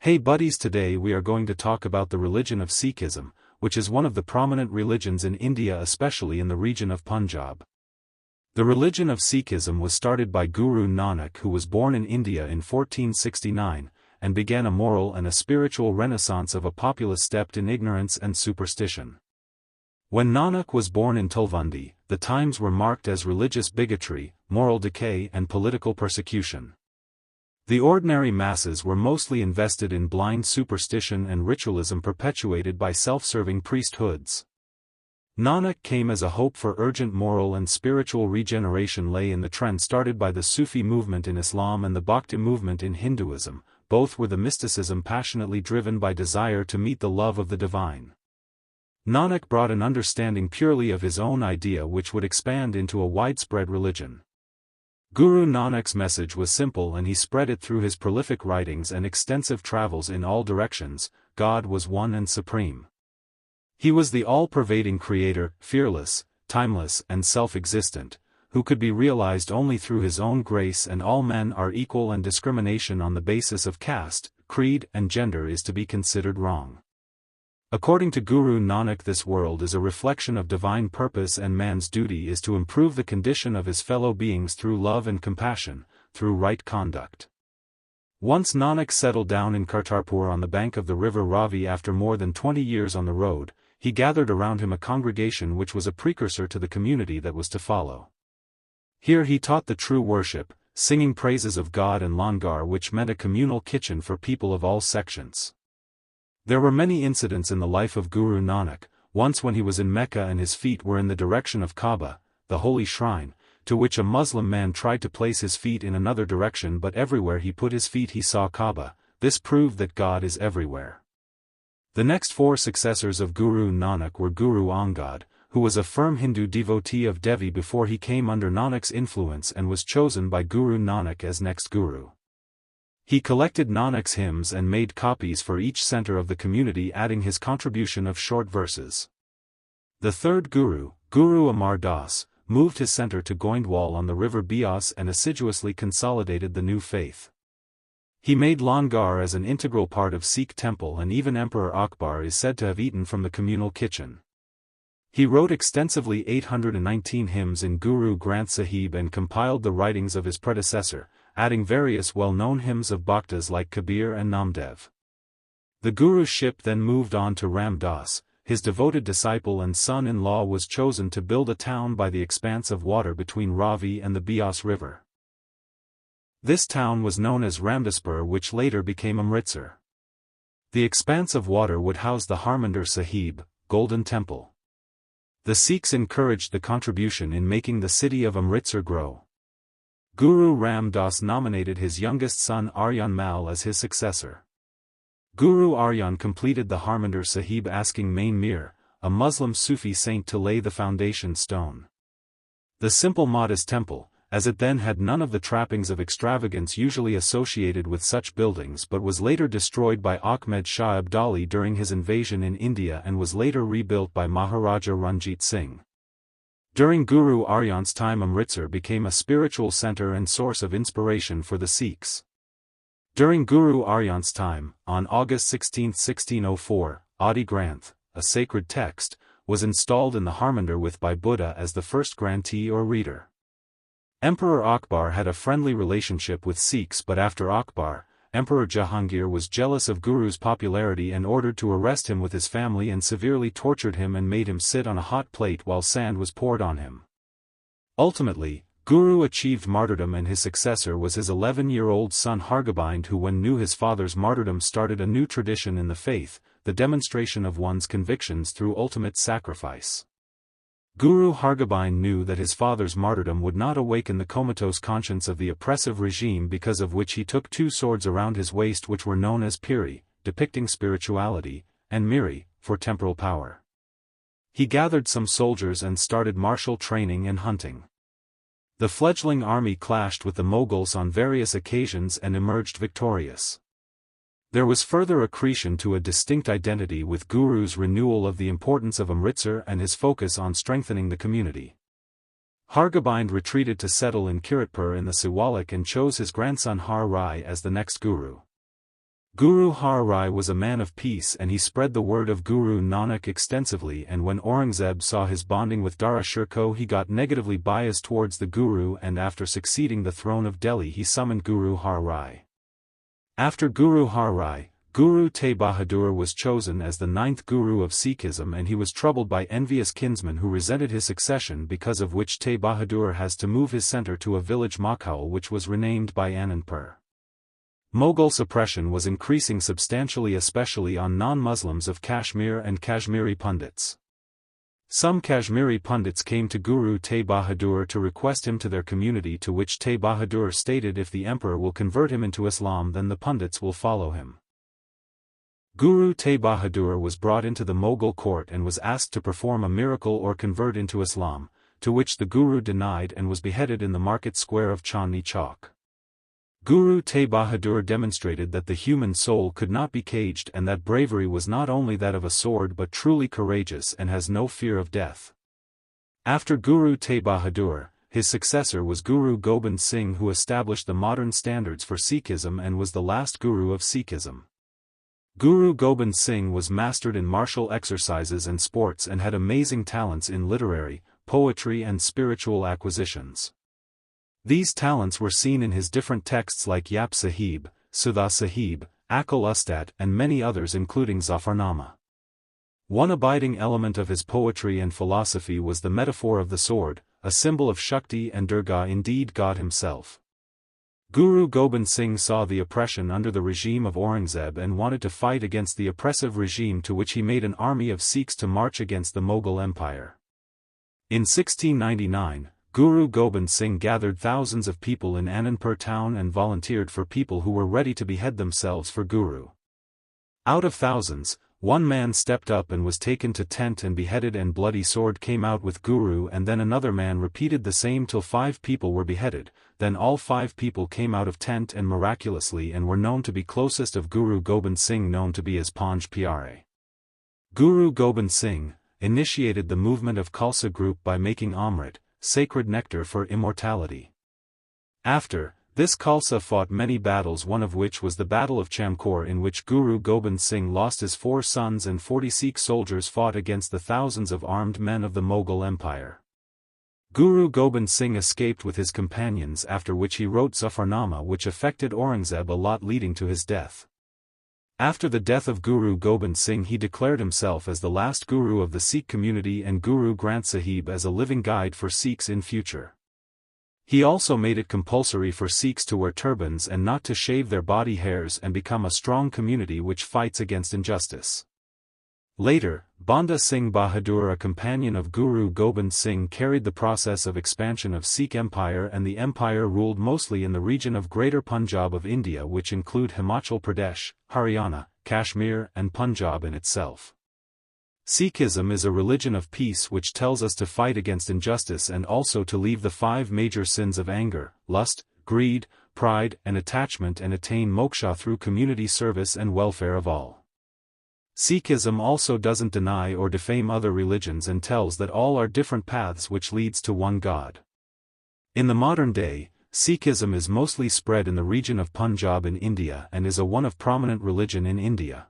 Hey buddies, today we are going to talk about the religion of Sikhism, which is one of the prominent religions in India, especially in the region of Punjab. The religion of Sikhism was started by Guru Nanak, who was born in India in 1469, and began a moral and a spiritual renaissance of a populace steeped in ignorance and superstition. When Nanak was born in Tulwandi, the times were marked as religious bigotry, moral decay and political persecution. The ordinary masses were mostly invested in blind superstition and ritualism perpetuated by self-serving priesthoods. Nanak came as a hope for urgent moral and spiritual regeneration lay in the trend started by the Sufi movement in Islam and the Bhakti movement in Hinduism. Both were the mysticism passionately driven by desire to meet the love of the divine. Nanak brought an understanding purely of his own idea which would expand into a widespread religion. Guru Nanak's message was simple and he spread it through his prolific writings and extensive travels in all directions. God was one and supreme. He was the all-pervading creator, fearless, timeless and self-existent, who could be realized only through his own grace, and all men are equal and discrimination on the basis of caste, creed and gender is to be considered wrong. According to Guru Nanak, this world is a reflection of divine purpose and man's duty is to improve the condition of his fellow beings through love and compassion, through right conduct. Once Nanak settled down in Kartarpur on the bank of the river Ravi after more than 20 years on the road. He gathered around him a congregation which was a precursor to the community that was to follow. Here he taught the true worship, singing praises of God and Langar, which meant a communal kitchen for people of all sections. There were many incidents in the life of Guru Nanak. Once when he was in Mecca and his feet were in the direction of Kaaba, the holy shrine, to which a Muslim man tried to place his feet in another direction, but everywhere he put his feet he saw Kaaba. This proved that God is everywhere. The next four successors of Guru Nanak were Guru Angad, who was a firm Hindu devotee of Devi before he came under Nanak's influence and was chosen by Guru Nanak as next Guru. He collected Nanak's hymns and made copies for each center of the community, adding his contribution of short verses. The third Guru, Guru Amar Das, moved his center to Goindwal on the river Beas and assiduously consolidated the new faith. He made Langar as an integral part of Sikh temple, and even Emperor Akbar is said to have eaten from the communal kitchen. He wrote extensively 819 hymns in Guru Granth Sahib and compiled the writings of his predecessor, adding various well-known hymns of Bhaktas like Kabir and Namdev. The Guru's ship then moved on to Ram Das. His devoted disciple and son-in-law was chosen to build a town by the expanse of water between Ravi and the Beas river. This town was known as Ramdaspur, which later became Amritsar. The expanse of water would house the Harmandir Sahib, Golden Temple. The Sikhs encouraged the contribution in making the city of Amritsar grow. Guru Ram Das nominated his youngest son Arjan Mal as his successor. Guru Arjan completed the Harmandir Sahib, asking Main Mir, a Muslim Sufi saint, to lay the foundation stone. The simple modest temple, as it then had none of the trappings of extravagance usually associated with such buildings, but was later destroyed by Ahmed Shah Abdali during his invasion in India and was later rebuilt by Maharaja Ranjit Singh. During Guru Arjan's time, Amritsar became a spiritual center and source of inspiration for the Sikhs. During Guru Arjan's time, on August 16, 1604, Adi Granth, a sacred text, was installed in the Harmandir by Buddha as the first grantee or reader. Emperor Akbar had a friendly relationship with Sikhs, but after Akbar, Emperor Jahangir was jealous of Guru's popularity and ordered to arrest him with his family and severely tortured him and made him sit on a hot plate while sand was poured on him. Ultimately, Guru achieved martyrdom, and his successor was his 11-year-old son Hargobind, who when knew his father's martyrdom started a new tradition in the faith, the demonstration of one's convictions through ultimate sacrifice. Guru Hargobind knew that his father's martyrdom would not awaken the comatose conscience of the oppressive regime, because of which he took two swords around his waist which were known as Piri, depicting spirituality, and Miri, for temporal power. He gathered some soldiers and started martial training and hunting. The fledgling army clashed with the Mughals on various occasions and emerged victorious. There was further accretion to a distinct identity with Guru's renewal of the importance of Amritsar and his focus on strengthening the community. Hargobind retreated to settle in Kiratpur in the Siwalik and chose his grandson Har Rai as the next Guru. Guru Har Rai was a man of peace and he spread the word of Guru Nanak extensively, and when Aurangzeb saw his bonding with Dara Shikoh he got negatively biased towards the Guru, and after succeeding the throne of Delhi he summoned Guru Har Rai. After Guru Har Rai, Guru Tegh Bahadur was chosen as the 9th Guru of Sikhism, and he was troubled by envious kinsmen who resented his succession, because of which Tegh Bahadur has to move his centre to a village Makhaul which was renamed by Anandpur. Mughal suppression was increasing substantially, especially on non-Muslims of Kashmir and Kashmiri Pundits. Some Kashmiri Pundits came to Guru Tegh Bahadur to request him to their community, to which Tegh Bahadur stated if the emperor will convert him into Islam then the Pundits will follow him. Guru Tegh Bahadur was brought into the Mughal court and was asked to perform a miracle or convert into Islam, to which the Guru denied and was beheaded in the market square of Chandni Chowk. Guru Tegh Bahadur demonstrated that the human soul could not be caged and that bravery was not only that of a sword but truly courageous and has no fear of death. After Guru Tegh Bahadur, his successor was Guru Gobind Singh, who established the modern standards for Sikhism and was the last Guru of Sikhism. Guru Gobind Singh was mastered in martial exercises and sports and had amazing talents in literary, poetry and spiritual acquisitions. These talents were seen in his different texts like Yap Sahib, Sudha Sahib, Akal Ustat and many others including Zafarnama. One abiding element of his poetry and philosophy was the metaphor of the sword, a symbol of Shakti and Durga, indeed God himself. Guru Gobind Singh saw the oppression under the regime of Aurangzeb and wanted to fight against the oppressive regime, to which he made an army of Sikhs to march against the Mughal Empire. In 1699, Guru Gobind Singh gathered thousands of people in Anandpur town and volunteered for people who were ready to behead themselves for Guru. Out of thousands, one man stepped up and was taken to tent and beheaded, and bloody sword came out with Guru, and then another man repeated the same till 5 people were beheaded, then all 5 people came out of tent and miraculously and were known to be closest of Guru Gobind Singh, known to be as Panj Pyare. Guru Gobind Singh initiated the movement of Khalsa group by making Amrit, sacred nectar for immortality. After this, Khalsa fought many battles, one of which was the Battle of Chamkaur, in which Guru Gobind Singh lost his 4 sons and 40 Sikh soldiers fought against the thousands of armed men of the Mughal Empire. Guru Gobind Singh escaped with his companions, after which he wrote Zafarnama, which affected Aurangzeb a lot, leading to his death. After the death of Guru Gobind Singh, he declared himself as the last Guru of the Sikh community and Guru Granth Sahib as a living guide for Sikhs in future. He also made it compulsory for Sikhs to wear turbans and not to shave their body hairs, and become a strong community which fights against injustice. Later, Banda Singh Bahadur, a companion of Guru Gobind Singh, carried the process of expansion of Sikh Empire, and the empire ruled mostly in the region of Greater Punjab of India, which include Himachal Pradesh, Haryana, Kashmir and Punjab in itself. Sikhism is a religion of peace which tells us to fight against injustice and also to leave the 5 major sins of anger, lust, greed, pride and attachment, and attain moksha through community service and welfare of all. Sikhism also doesn't deny or defame other religions and tells that all are different paths which leads to one God. In the modern day, Sikhism is mostly spread in the region of Punjab in India and is one of prominent religion in India.